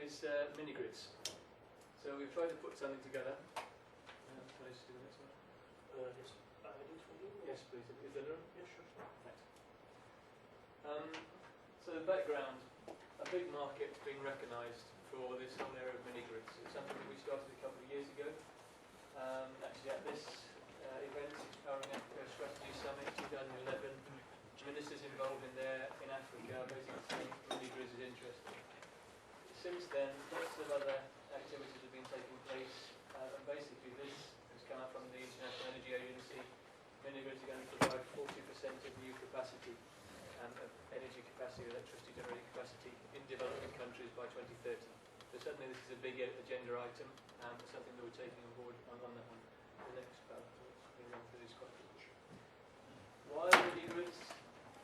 is mini-grids. So we've tried to put something together. Can I just do the next one? Yes, I did for you. Yes, please. Is there room? Yes, sure. Thanks. So the background, a big market being recognised for this whole area of mini-grids. It's something that we started a couple of years ago. Actually at this event, Powering Africa Strategy Summit 2011, ministers involved in Africa basically saying mini-grids is interesting. Since then, lots of other activities have been taking place, and basically this has come out from the International Energy Agency. Mini-grids are going to provide 40% of new capacity, of energy capacity, electricity generating capacity in developing countries by 2030. So certainly this is a big agenda item, and something that we're taking on board on that one. The next run through this quite quickly. Why mini-grids?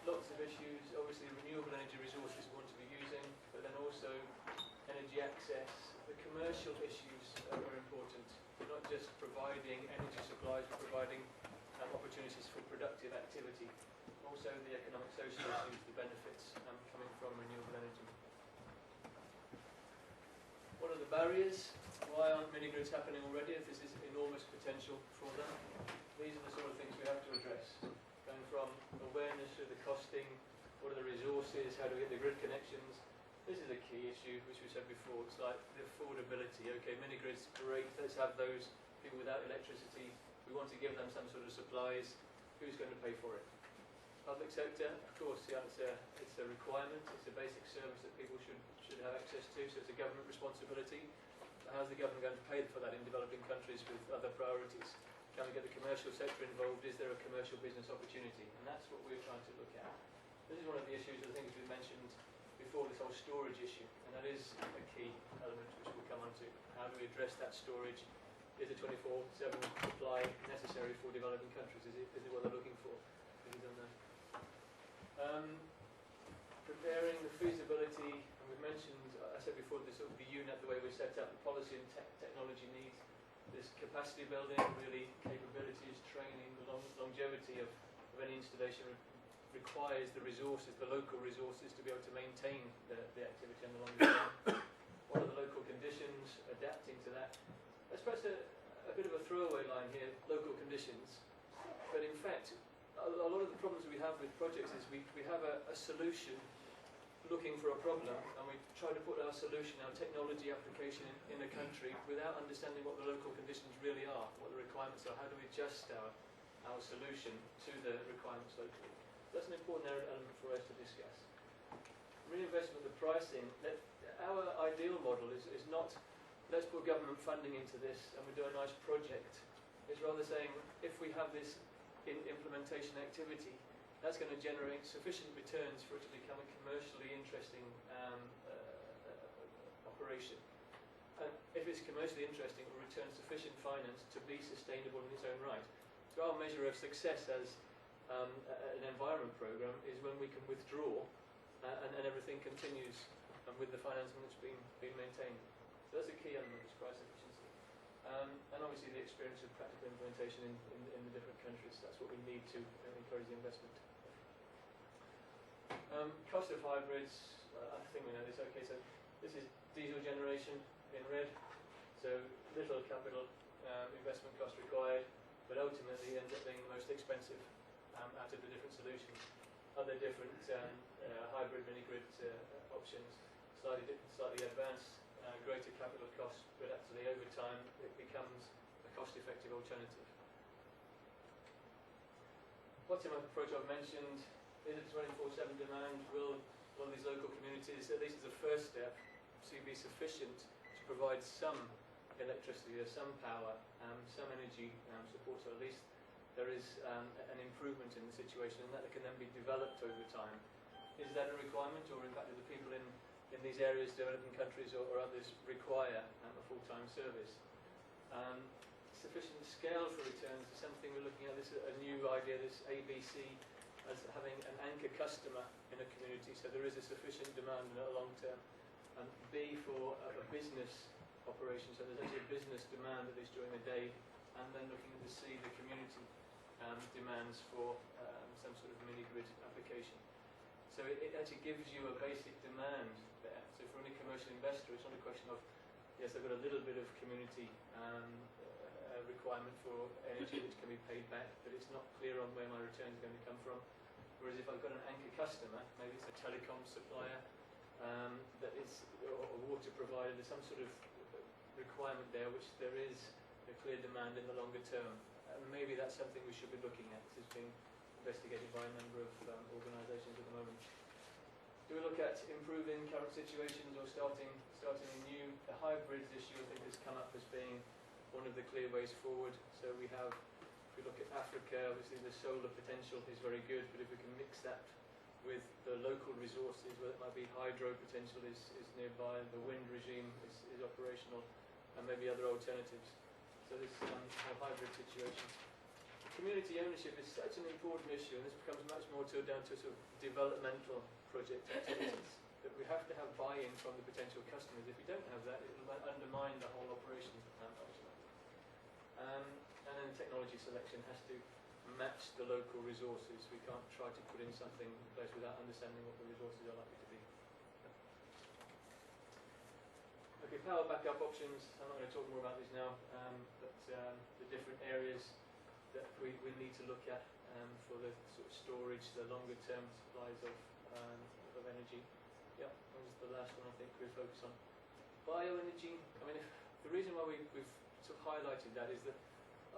Lots of issues. Obviously renewable energy resources we want to be using, but then also energy access. The commercial issues are important. Not just providing energy supplies, but providing opportunities for productive activity. Also the economic social issues, the benefits coming from renewable energy. What are the barriers? Why aren't mini-grids happening already if this is enormous potential for them? These are the sort of things we have to address. Going from awareness to the costing, what are the resources, how do we get the grid connections? This is a key issue, which we said before. It's like the affordability. Okay, mini-grids, great, let's have those people without electricity. We want to give them some sort of supplies. Who's going to pay for it? Public sector, of course, the answer, it's a requirement. It's a basic service that people should have access to, so it's a government responsibility. But how's the government going to pay for that in developing countries with other priorities? Can we get the commercial sector involved? Is there a commercial business opportunity? And that's what we're trying to look at. This is one of the issues, the things we mentioned before, this whole storage issue. And that is a key element which we'll come on to. How do we address that storage? Is a 24/7 supply necessary for developing countries? Is it what they're looking for? Preparing the feasibility, and we've mentioned, I said before, this sort of the UNEP, the way we're set up, the policy and technology needs. This capacity building, really capabilities, training, the longevity of any installation requires the resources, the local resources, to be able to maintain the activity on the longer term. What are the local conditions, adapting to that? That's perhaps a bit of a throwaway line here, local conditions. But in fact, a lot of the problems we have with projects is we have a solution looking for a problem, and we try to put our solution, our technology application in a country without understanding what the local conditions really are, what the requirements are, how do we adjust our solution to the requirements locally. That's an important element for us to discuss. Reinvestment, the pricing, our ideal model is not, let's put government funding into this and we do a nice project. It's rather saying, if we have this implementation activity, that's going to generate sufficient returns for it to become a commercially interesting operation. And if it's commercially interesting, it will return sufficient finance to be sustainable in its own right. So our measure of success as an environment program is when we can withdraw and everything continues with the financing that's being maintained. So that's a key element, is price efficiency. And obviously the experience of practical implementation in the different countries. That's what we need to encourage the investment. Cost of hybrids, I think we know this. Okay, so this is diesel generation in red. So little capital investment cost required, but ultimately ends up being the most expensive out of the different solutions. Other different hybrid mini-grid options, slightly advanced, greater capital cost, but actually over time it becomes a cost-effective alternative. Bottom-up approach I've mentioned. Is it 24/7 demand? Will these local communities, at least as a first step, be sufficient to provide some electricity or some power, some energy support, so at least there is an improvement in the situation, and that can then be developed over time. Is that a requirement, or in fact do the people in these areas, developing countries or others, require a full-time service? Sufficient scale for returns is something we're looking at. This is a new idea, this ABC, as having an anchor customer in a community, so there is a sufficient demand in the long term. And B, for a business operation, so there's actually a business demand at least during the day, and then looking to see the community demands for some sort of mini-grid application. So it actually gives you a basic demand there. So So for any commercial investor, it's not a question of, yes, I've got a little bit of community requirement for energy which can be paid back, but it's not clear on where my returns are going to come from. Whereas if I've got an anchor customer, maybe it's a telecom supplier, that is, or a water provider, there's some sort of requirement there which there is a clear demand in the longer term. Maybe that's something we should be looking at. This is being investigated by a number of organisations at the moment. Do we look at improving current situations or starting a new? The hybrids issue, I think, has come up as being one of the clear ways forward. So we have, if we look at Africa, obviously the solar potential is very good, but if we can mix that with the local resources, where it might be hydro potential is nearby, the wind regime is operational, and maybe other alternatives. So this whole hybrid situation. Community ownership is such an important issue, and this becomes much more down to sort of developmental project activities, that we have to have buy-in from the potential customers. If we don't have that, it will undermine the whole operation ultimately. And then technology selection has to match the local resources. We can't try to put in something in place without understanding what the resources are likely to be. Okay, power backup options. I'm not going to talk more about these now, but the different areas that we need to look at for the sort of storage, the longer term supplies of energy. Yeah, that was the last one I think we'll focus on. Bioenergy. I mean, the reason why we've sort of highlighted that is that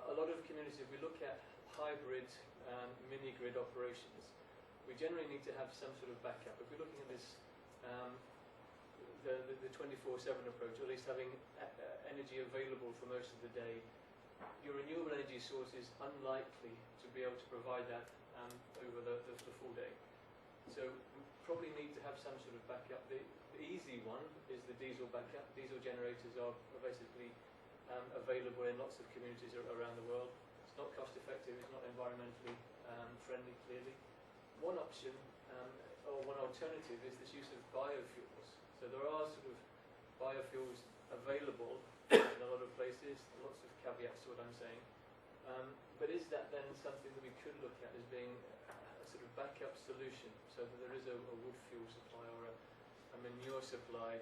a lot of communities, if we look at hybrid mini-grid operations, we generally need to have some sort of backup. If we're looking at this, the 24/7 approach, or at least having energy available for most of the day, your renewable energy source is unlikely to be able to provide that over the full day. So we probably need to have some sort of backup. The easy one is the diesel backup. Diesel generators are basically available in lots of communities around the world. It's not cost effective, it's not environmentally friendly, clearly. One option, or one alternative, is this use of biofuels. So there are sort of biofuels available in a lot of places, lots of caveats to what I'm saying. But is that then something that we could look at as being a sort of backup solution, so that there is a wood fuel supply or a manure supply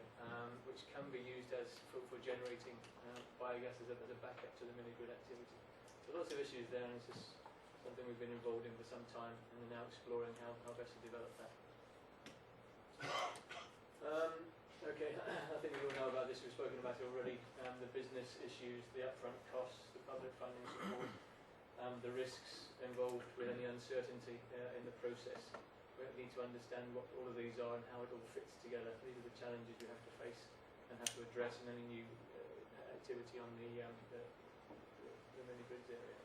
which can be used as for generating biogas as a backup to the mini-grid activity? So lots of issues there, and it's just something we've been involved in for some time, and we're now exploring how best to develop that. Okay, I think we all know about this, we've spoken about it already. The business issues, the upfront costs, the public funding support, the risks involved with any uncertainty in the process. We need to understand what all of these are and how it all fits together. These are the challenges we have to face and have to address in any new activity on the mini-grids area.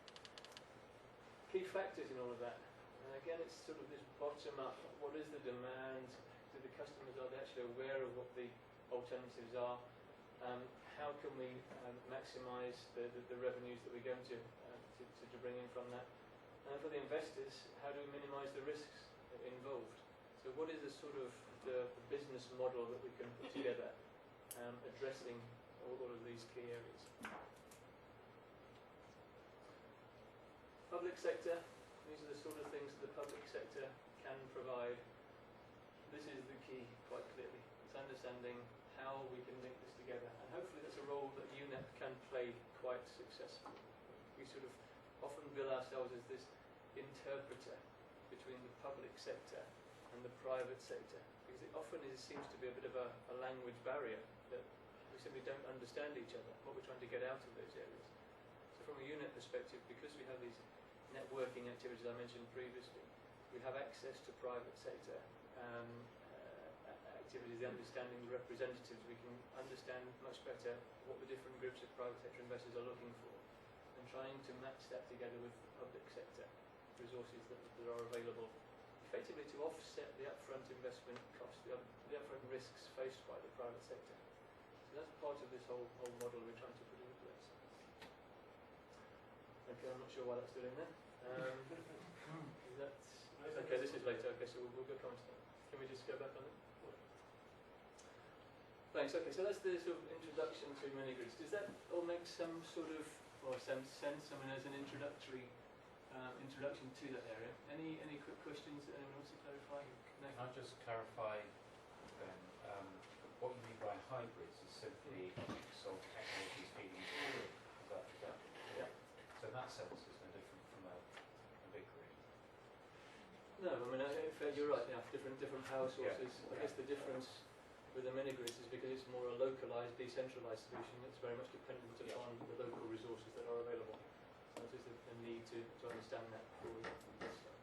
Key factors in all of that. And again, it's sort of this bottom-up. What is the demand? Do the customers, are they actually aware of what the alternatives are? How can we maximise the revenues that we're going to bring in from that? And for the investors, how do we minimise the risks involved? So what is the sort of the business model that we can put together addressing all of these key areas? Public sector, these are the sort of things that the public sector can provide. This is the key, quite clearly. It's understanding how we can link this together, and hopefully that's a role that UNEP can play quite successfully. We sort of often bill ourselves as this interpreter between the public sector and the private sector, because it often seems to be a bit of a language barrier, that we simply don't understand each other, what we're trying to get out of those areas. So from a UNEP perspective, because we have these networking activities I mentioned previously, we have access to private sector activities, the understanding, the representatives. We can understand much better what the different groups of private sector investors are looking for, and trying to match that together with the public sector resources that are available, effectively to offset the upfront investment costs, the upfront risks faced by the private sector. So that's part of this whole model we're trying to put into place. Okay, I'm not sure why that's still in there. Okay, this is later. Okay, so we'll go come to that. Can we just go back on it? Thanks. Okay, so that's the sort of introduction to mini-grids. Does that all make some sort of, or some sense? I mean, as an introduction to that area. Any quick questions that anyone wants to clarify? No? Can I just clarify then, what you mean by hybrids is simply sort of technologies feeding into the grid. Is that, Yeah. so in that sense, it's no different from a big grid. No, I mean, you're right, yeah, different power Yeah. sources. I guess the difference with the mini-grids is because it's more a localised, decentralised solution, it's very much dependent upon the local resources that are available. So there's a need to understand that before we start.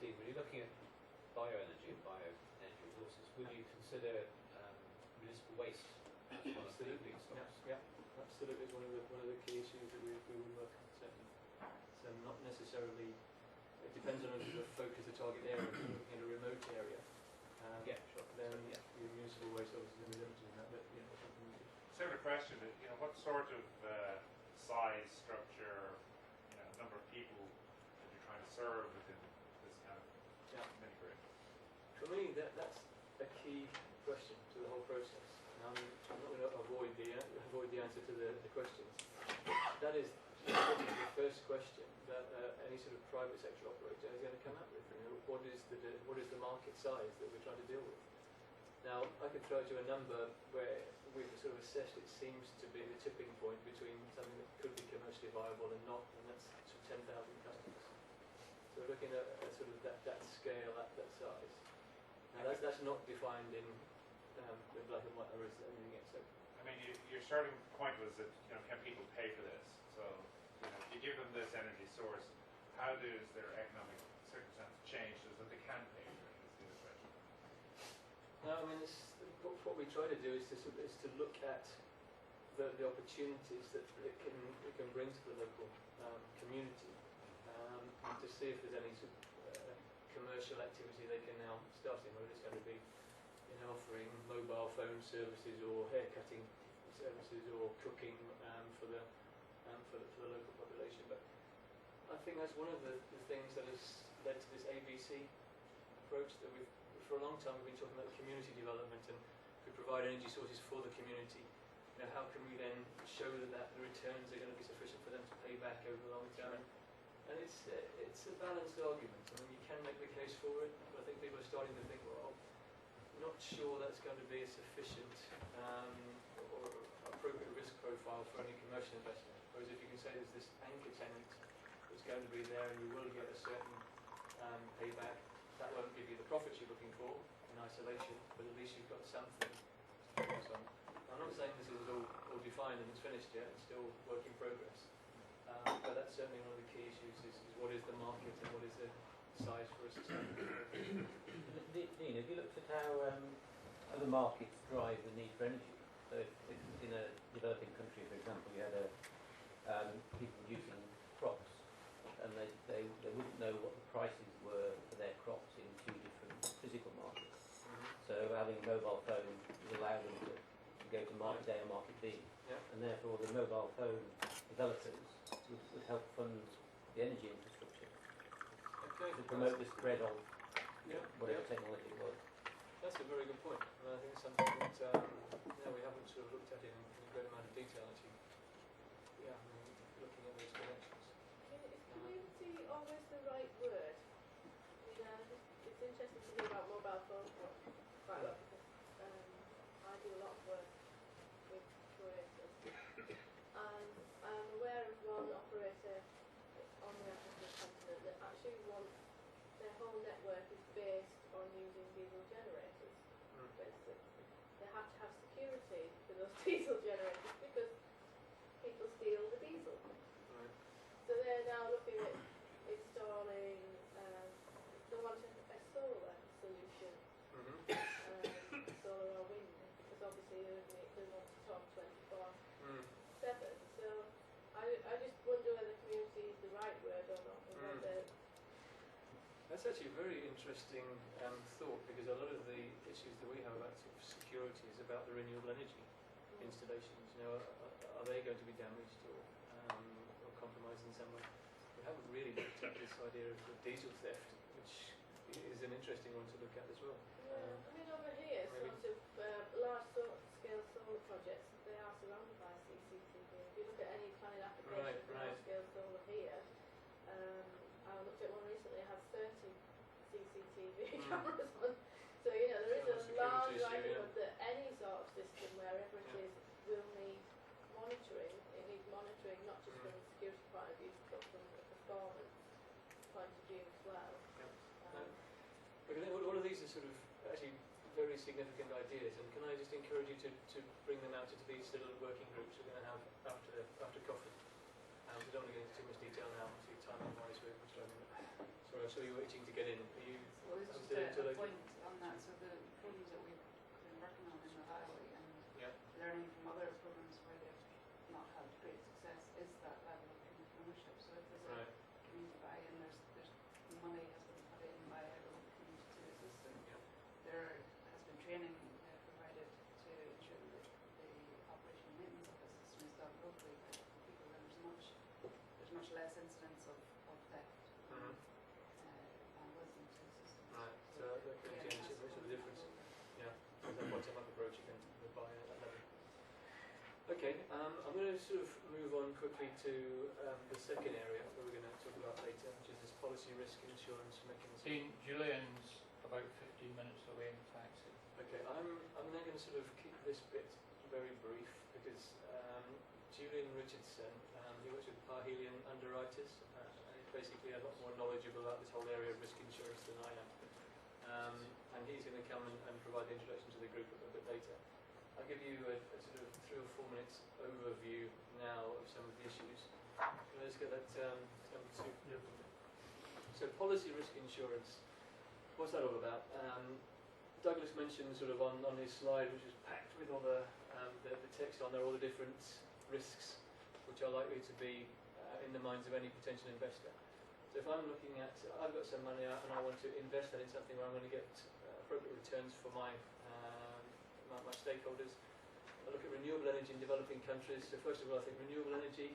Dean, when you're looking at bioenergy and bioenergy resources, will you consider municipal waste as one of the Absolutely, feedstocks? yeah, absolutely. It's one of the key issues that we would work on. Certainly. So not necessarily. It depends on the focus, the target area. If you're looking at a remote area, Yeah, sure. then So, yeah. your municipal waste obviously is going to be limited in that. But something we could. Similar question, what sort of size, structure, number of people that you're trying to serve within this kind of Yeah. mini grid? For me, that's a key question to the whole process. And I'm not going to avoid the answer to the questions. That is probably the first question that any sort of private sector operator is going to come up with. What is the market size that we're trying to deal with? Now, I could throw to a number where we've sort of assessed it seems to be the tipping point between something that could be commercially viable and not, and that's sort of 10,000 customers. So we're looking at sort of that scale, that size. Now that's not defined in black and white, or is anything else. So, I mean, your starting point was that, can people pay for this? So, if you give them this energy source, how does their economic circumstances change so that they can pay for it? Is the other question. no, I mean, what we try to do is to look at the opportunities that it can bring to the local community, and to see if there's any sort of commercial activity they can now start in, whether it's going to be offering mobile phone services or haircutting services or cooking for the local population. But I think that's one of the things that has led to this ABC approach that for a long time we've been talking about community development, and we provide energy sources for the community. How can we then show that the returns are going to be sufficient for them to pay back over the long term? And it's a balanced argument. I mean, you can make the case for it, but I think people are starting to think, well, I'm not sure that's going to be a sufficient or appropriate risk profile for any commercial investment. Whereas if you can say there's this anchor tenant that's going to be there and you will get a certain payback, that won't give you the profits you're looking for in isolation, but at least you've got something to focus on. I'm not saying this is all defined and it's finished yet, it's still work in progress. But that's certainly one of the key issues is what is the market and what is the size for a sustainable growth. Dean, have you looked at how other markets drive the need for energy? So if in a developing country, for example, you had people using crops, and they wouldn't know what the prices were for their crops in two different physical markets. So having a mobile phone would allow them to go to market A or market B. Yeah. And therefore the mobile phone developers would help fund the energy infrastructure Okay. to promote the spread of Yeah. whatever technology it was. That's a very good point, and I think it's something that we haven't sort of looked at in a great amount of detail actually. Yeah, I mean, looking at those connections. Is community always the right word? It's interesting to hear about mobile phones quite a lot because I do a lot of work with operators, and I'm aware of one operator on the African continent that actually their whole network is based on using diesel generators. For instance, they have to have security for those diesel generators because people steal the diesel. Right. So they're now looking at installing, they want a solar solution, solar or wind, because obviously they want to talk 24/7. So I just wonder whether community is the right word or not, and whether. That's actually a very interesting thought, because a lot of the issues that we have about sort of security is about the renewable energy installations. Are they going to be damaged or compromised in some way? We haven't really looked at this idea of diesel theft, which is an interesting one to look at as well. Yeah, I mean over here, maybe- sort of large scale solar projects, they are surrounded by CCTV. If you look at any planning application for large scale solar here, I looked at one recently, it has 30 CCTV cameras on. So there is a Security large issue, likelihood that any sort of significant ideas, and can I just encourage you to bring them out into these little working groups we're going to have after coffee. We don't want to get into too much detail now, obviously timing-wise we're struggling. Sorry, I saw you were itching to get in. Are you? So it's just a point on that. So the programs that we've been working on in the Valley and learning from other programs where they've not had great success is that level of community ownership. So if there's a community buy-in, there's money has been put in by everyone in the community to the system. There has been training provided to ensure that the operation and maintenance of the system is done locally by people. And there's much less incidence of theft and wisdom to the system. Right. So that can change it, makes all the difference. Yeah. So that bottom-up approach again, the buy-in at that level. Okay, I'm going to sort of move on quickly to the second area that we're going to talk about later, which is this policy risk insurance mechanism. Dean, Julian's about 15 minutes away in taxi. Okay, I'm now going to sort of keep this bit very brief because Julian Richardson, he works with Parhelion Underwriters, and he's basically a lot more knowledgeable about this whole area of risk insurance than I am. And he's going to come and provide the introduction to the group a bit later. I'll give you a sort of 3 or 4 minutes overview now of some of the issues. Can I just get that number 2? Yep. So policy risk insurance, what's that all about? Douglas mentioned sort of on his slide, which is packed with all the text on there, all the different risks which are likely to be in the minds of any potential investor. So if I'm looking at, I've got some money out and I want to invest that in something where I'm going to get appropriate returns for my stakeholders. I look at renewable energy in developing countries. So first of all, I think renewable energy.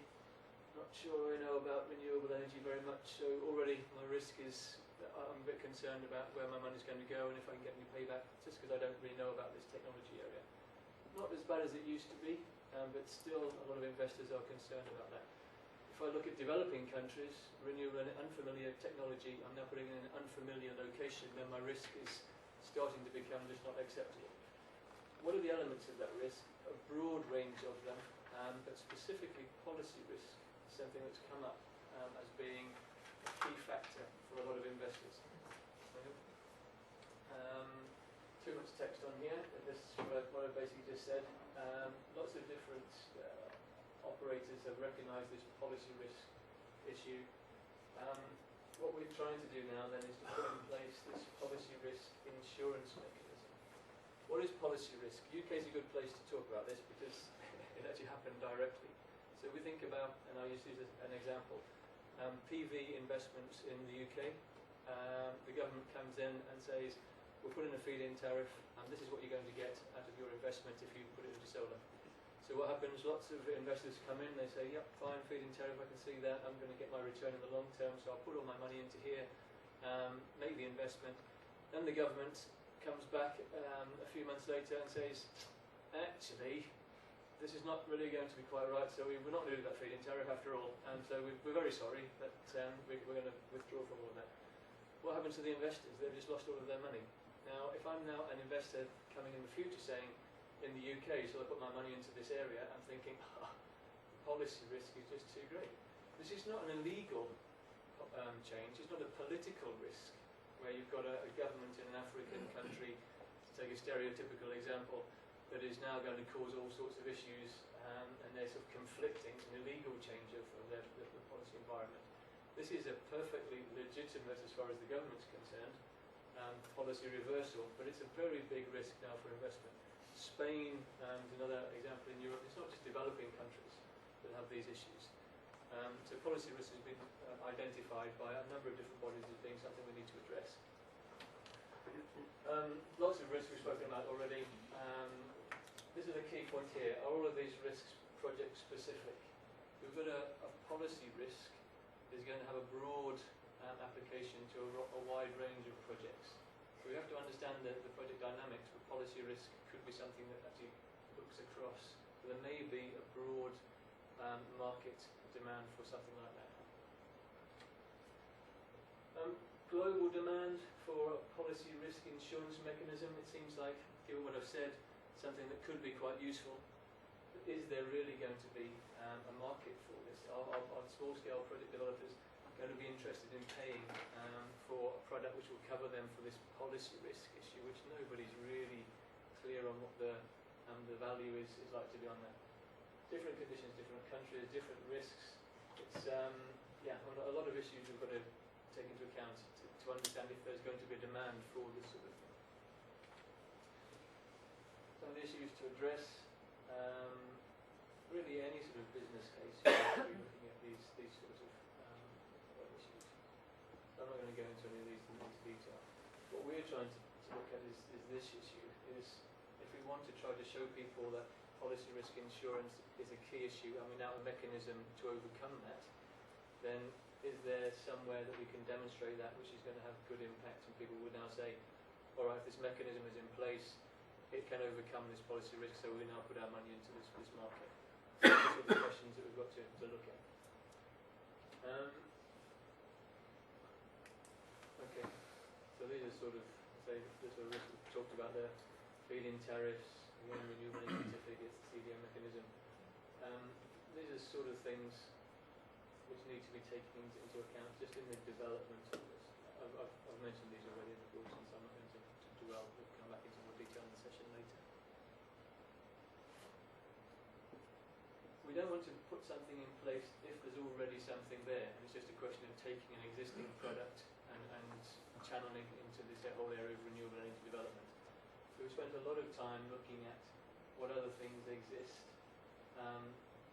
Not sure I know about renewable energy very much. So already my risk is that I'm a bit concerned about where my money's going to go and if I can get any payback, just because I don't really know about this technology area. Not as bad as it used to be, but still a lot of investors are concerned about that. If I look at developing countries, renewable and unfamiliar technology, I'm now putting in an unfamiliar location, then my risk is starting to become just not acceptable. What are the elements of that risk? A broad range of them, but specifically policy risk is something that's come up as being a key factor for a lot of investors. Too much text on here, but this is what I basically just said. Lots of different operators have recognised this policy risk issue. What we're trying to do now then is to put in place this policy risk insurance mechanism. What is policy risk? UK is a good place to talk about this because it actually happened directly. So we think about, and I'll use this as an example, PV investments in the UK. The government comes in and says, we'll put in a feed-in tariff and this is what you're going to get out of your investment if you put it into solar. So what happens, lots of investors come in, they say, yep, fine, feed-in tariff, I can see that, I'm going to get my return in the long term, so I'll put all my money into here, make the investment. Then the government comes back a few months later and says, actually, this is not really going to be quite right, so we're not going to do that feed-in tariff after all, and so we're very sorry, but we're going to withdraw from all of that. What happens to the investors? They've just lost all of their money. Now, if I'm now an investor coming in the future saying, in the UK, so I put my money into this area, I'm thinking, the policy risk is just too great. This is not an illegal change, it's not a political risk, where you've got a government in an African country, to take a stereotypical example, that is now going to cause all sorts of issues, and they're sort of conflicting, it's an illegal change of the policy environment. This is a perfectly legitimate, as far as the government's concerned, policy reversal, but it's a very big risk now for investment. Spain is another example in Europe. It's not just developing countries that have these issues. So policy risk has been identified by a number of different bodies as being something we need to address. Lots of risks we've spoken about already. This is a key point here. Are all of these risks project specific? We've got a policy risk that is going to have a broad application to a wide range of projects. So we have to understand the project dynamics, but policy risk could be something that actually looks across. But there may be a broad market demand for something like that. Global demand for a policy risk insurance mechanism, it seems like, given what I've said, something that could be quite useful. But is there really going to be a market for this? Are small-scale project developers going to be interested in paying for a product which will cover them for this policy risk issue, which nobody's really clear on what the value is likely to be on there. Different conditions, different countries, different risks. It's a lot of issues we've got to take into account to understand if there's going to be a demand for this sort of thing. Some of the issues to address, really any sort of business case, you have to be looking at these sorts of issues. So I'm not going to go into any of these in detail. What we're trying to look at is this issue, is if we want to try to show people that policy risk insurance is a key issue and we now have a mechanism to overcome that, then is there somewhere that we can demonstrate that which is going to have good impact, and people would now say, all right, this mechanism is in place, it can overcome this policy risk, so we now put our money into this market. So these are the questions that we've got to look at. Okay, so these are sort of, say, the sort of risks we've talked about there. Feed-in tariffs, again, renewable energy certificates, the CDM mechanism. These are sort of things which need to be taken into account just in the development of this. I've mentioned these already in the course, and so I'm not going to dwell. We'll come back into more detail in the session later. We don't want to put something in place if there's already something there, and it's just a question of taking an existing product and channeling into this whole area of renewable energy development. So we spent a lot of time looking at what other things exist.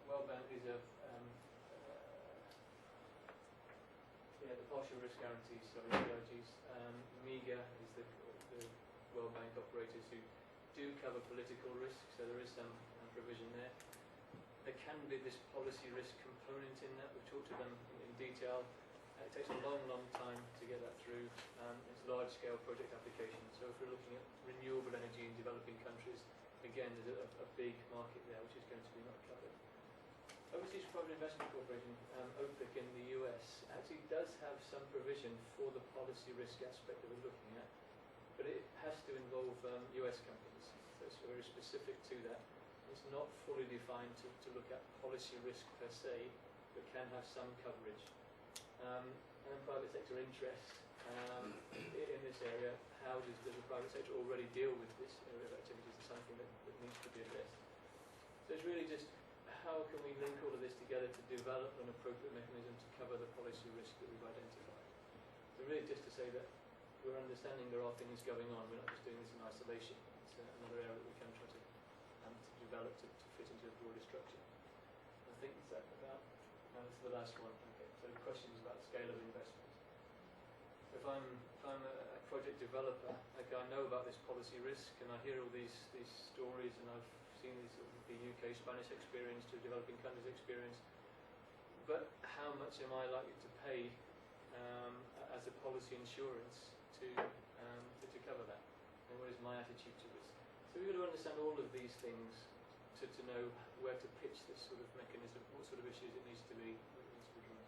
World Bank is the partial risk guarantees, PRGs. MEGA is the World Bank operators who do cover political risk, so there is some provision there. There can be this policy risk component in that. We've talked to them in detail. It takes a long, long time to get that through. It's large-scale project applications. So if we're looking at renewable energy in developing countries, again, there's a big market there which is going to be not covered. Overseas Private Investment Corporation, OPIC in the US, actually does have some provision for the policy risk aspect that we're looking at, but it has to involve US companies. So it's very specific to that. It's not fully defined to look at policy risk per se, but can have some coverage. And then private sector interest in this area. How does the private sector already deal with this area of activities? Is something that needs to be addressed. So it's really just how can we link all of this together to develop an appropriate mechanism to cover the policy risk that we've identified. So really just to say that we're understanding there are things going on, we're not just doing this in isolation. It's another area that we can try to develop to fit into a broader structure. I think that's about, this is the last one. Okay, so questions about scale of investment. If I'm a project developer, like I know about this policy risk and I hear all these stories and I've seen the UK, Spanish experience to developing countries experience, but how much am I likely to pay as a policy insurance to cover that? And what is my attitude to this? So we've got to understand all of these things to know where to pitch this sort of mechanism, what sort of issues it needs to be drawn.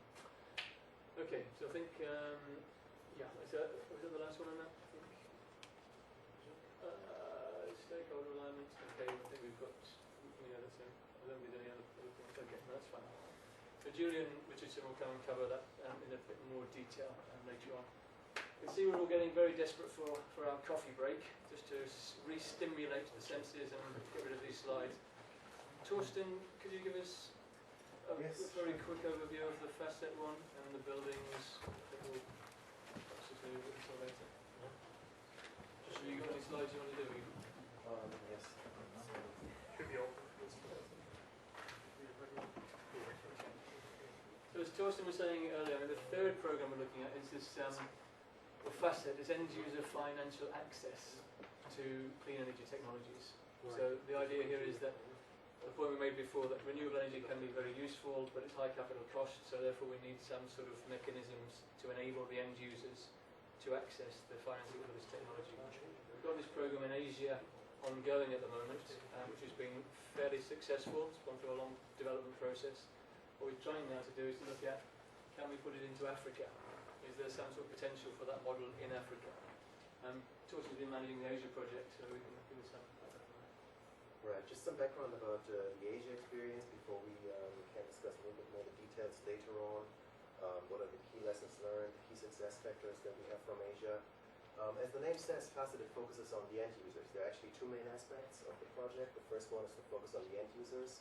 Okay, so I think, was that the last one on that? I think. Stakeholder alignment. Okay, I think we've got, that's it. I don't think there's any other points. Okay, no, that's fine. So Julian Richardson will come and cover that in a bit more detail later on. You can see we're all getting very desperate for our coffee break, just to re-stimulate the senses and get rid of these slides. Torsten, could you give us a very quick overview of the facet one and the buildings? I think we'll perhaps just move it until later. Just have you got any slides you want to do? Yes. Should be open. So as Torsten was saying earlier, the third programme we're looking at is this facet, is end user financial access to clean energy technologies. Right. So the idea here is that the point we made before, that renewable energy can be very useful, but it's high capital cost, so therefore we need some sort of mechanisms to enable the end users to access the financing for this technology. We've got this program in Asia ongoing at the moment, which has been fairly successful. It's gone through a long development process. What we're trying now to do is to look at, can we put it into Africa? Is there some sort of potential for that model in Africa? Torsten's been managing the Asia project, so we can give us some background on that. Right, just some background about the Asia experience before we can discuss a little bit more the details later on. What are the key lessons learned, key success factors that we have from Asia? As the name says, Facet focuses on the end users. There are actually two main aspects of the project. The first one is to focus on the end users.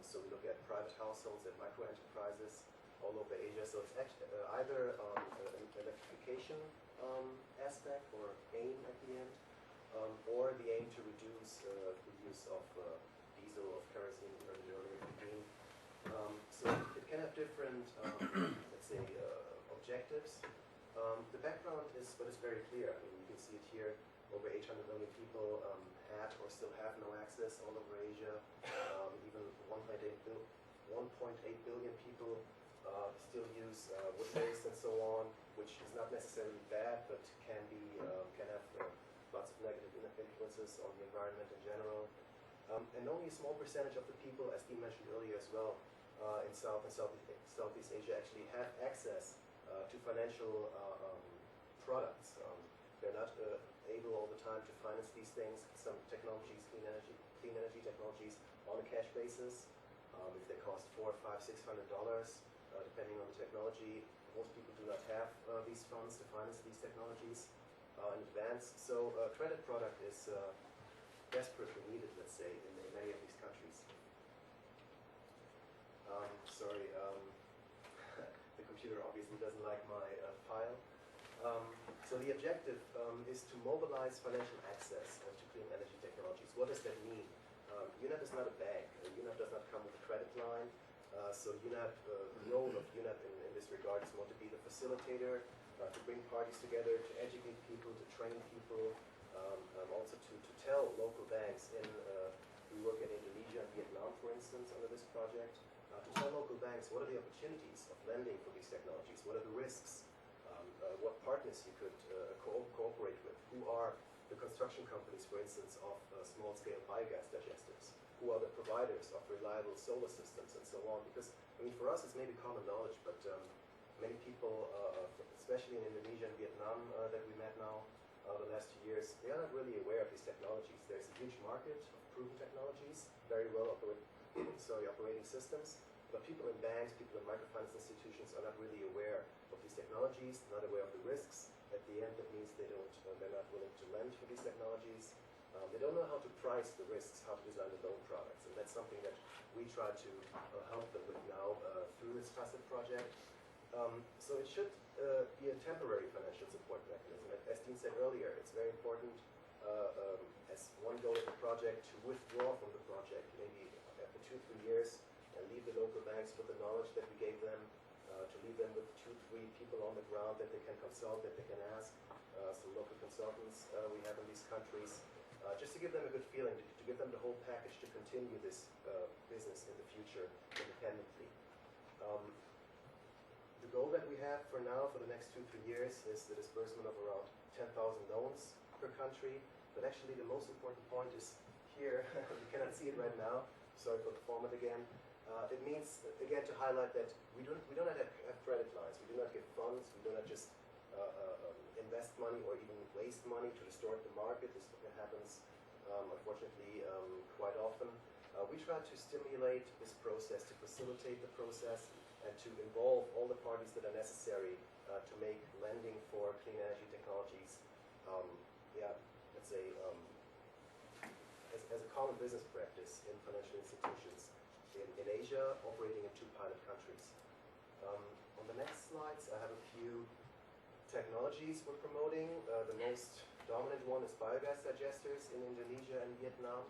So we look at private households and micro enterprises all over Asia. So it's actually either an electrification aspect or aim at the end, or the aim to reduce the use of diesel, of kerosene, or earlier green. So it can have different, let's say, objectives. The background is what is very clear. I mean, you can see it here. Over 800 million people had or still have no access all over Asia. Even 1.8 billion people still use wood waste and so on, which is not necessarily bad, but can have lots of negative influences on the environment in general. And only a small percentage of the people, as Dean mentioned earlier as well, in South and Southeast Asia actually have access to financial products. They're not able all the time to finance these things. Some technologies, clean energy technologies, on a cash basis. If they cost $400, $500, $600, depending on the technology, most people do not have these funds to finance these technologies in advance. So a credit product is desperately needed, let's say, in many of these countries. Sorry, the computer obviously doesn't like my file. So the objective is to mobilize financial access to clean energy technologies. What does that mean? UNEP is not a bank. UNEP does not come with a credit line. So UNEP, the role of UNEP in this regard is more to be the facilitator, to bring parties together, to educate people, to train people, also to tell local banks we work in Indonesia and Vietnam, for instance, under this project, to tell local banks what are the opportunities of lending for these technologies, what are the risks, what partners you could cooperate with, who are the construction companies, for instance, of small-scale biogas digesters, who are the providers of reliable solar systems, and so on. Because, I mean, for us it's maybe common knowledge, but many people, especially in Indonesia and Vietnam that we met now the last 2 years, they are not really aware of these technologies. There's a huge market of proven technologies, very well operating systems, but people in banks, people in microfinance institutions are not really aware of these technologies, not aware of the risks. At the end, that means they're not willing to lend for these technologies. They don't know how to price the risks, how to design the loan products, and that's something that we try to help them with now through this Facet project. So it should be a temporary financial support mechanism. As Dean said earlier, it's very important as one goal of the project to withdraw from the project maybe after 2-3 years and leave the local banks with the knowledge that we gave them, to leave them with 2-3 people on the ground that they can consult, that they can ask, some local consultants we have in these countries, just to give them a good feeling, to give them the whole package to continue this business in the future independently. The goal that we have for now, for the next 2-3 years, is the disbursement of around 10,000 loans per country. But actually the most important point is here. You cannot see it right now. Sorry for the format again. It means, again, to highlight that we do not have credit lines. We do not give funds. We do not just invest money or even waste money to distort the market. This happens, unfortunately, quite often. We try to stimulate this process, to facilitate the process, and to involve all the parties that are necessary to make lending for clean energy technologies, let's say, as a common business practice in financial institutions in Asia, operating in 2 pilot countries. On the next slides, I have a few technologies we're promoting. The most dominant one is biogas digesters in Indonesia and Vietnam.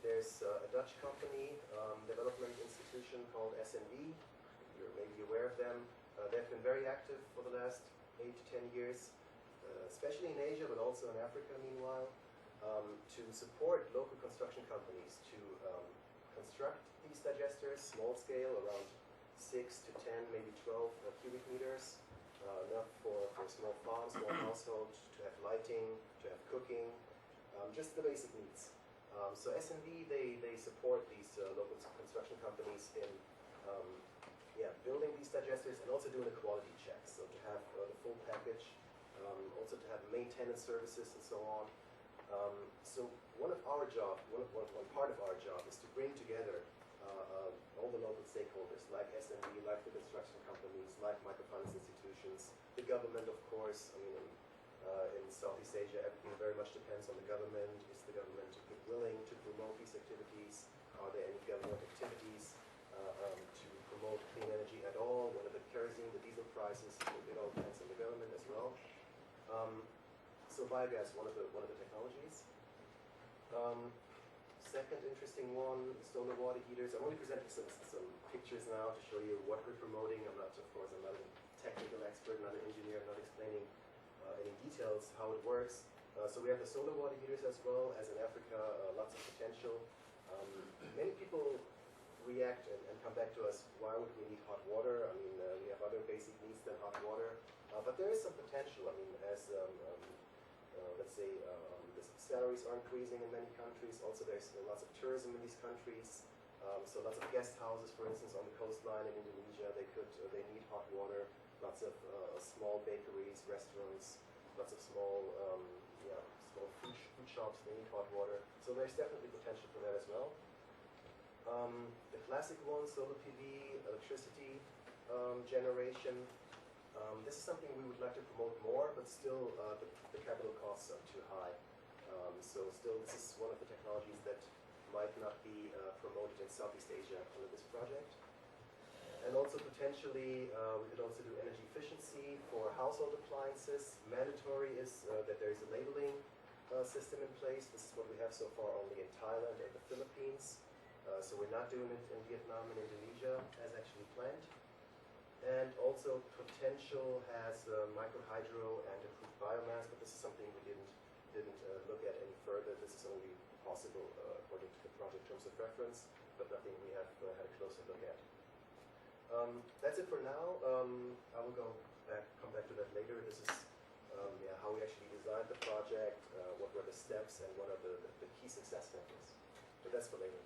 There's a Dutch company, development institution called SNV. You're maybe aware of them. They've been very active for the last 8 to 10 years, especially in Asia, but also in Africa, meanwhile, to support local construction companies to construct these digesters, small scale, around 6 to 10, maybe 12 cubic meters, enough for small farms, small households, to have lighting, to have cooking, just the basic needs. So SNV, they support these local construction companies in building these digesters and also doing a quality check, so to have the full package, also to have maintenance services and so on. So one part of our job is to bring together all the local stakeholders, like SME, like the construction companies, like microfinance institutions, the government, of course. I mean, Southeast Asia, everything very much depends on the government. Is the government willing to promote these activities? Are there any government activities to promote clean energy at all? What are the kerosene, the diesel prices? It all depends on the government as well. So biogas, one of the technologies. Second interesting one, solar water heaters. I'm only presenting some pictures now to show you what we're promoting. I'm not a technical expert, not an engineer. I'm not explaining any details how it works. So we have the solar water heaters as well as in Africa, lots of potential. Many people react and come back to us, why would we need hot water? I mean, we have other basic needs than hot water. But there is some potential. I mean, as let's say the salaries are increasing in many countries. Also, there's lots of tourism in these countries. So lots of guest houses, for instance, on the coastline in Indonesia, they need hot water. Lots of small bakeries, restaurants, lots of small small food shops, they need hot water. So there's definitely potential for that as well. The classic ones, solar PV, electricity generation. This is something we would like to promote more, but still the capital costs are too high. So still this is one of the technologies that might not be promoted in Southeast Asia under this project. And also potentially we could also do energy efficiency for household appliances. Mandatory is that there is a labeling system in place. This is what we have so far only in Thailand and the Philippines. So we're not doing it in Vietnam and Indonesia as actually planned. And also potential has micro hydro and improved biomass, but this is something we didn't look at any further. This is only possible according to the project terms of reference, but nothing we have had a closer look at. That's it for now. I will come back to that later. This is how we actually designed the project, what were the steps, and what are the key success factors. But that's for later.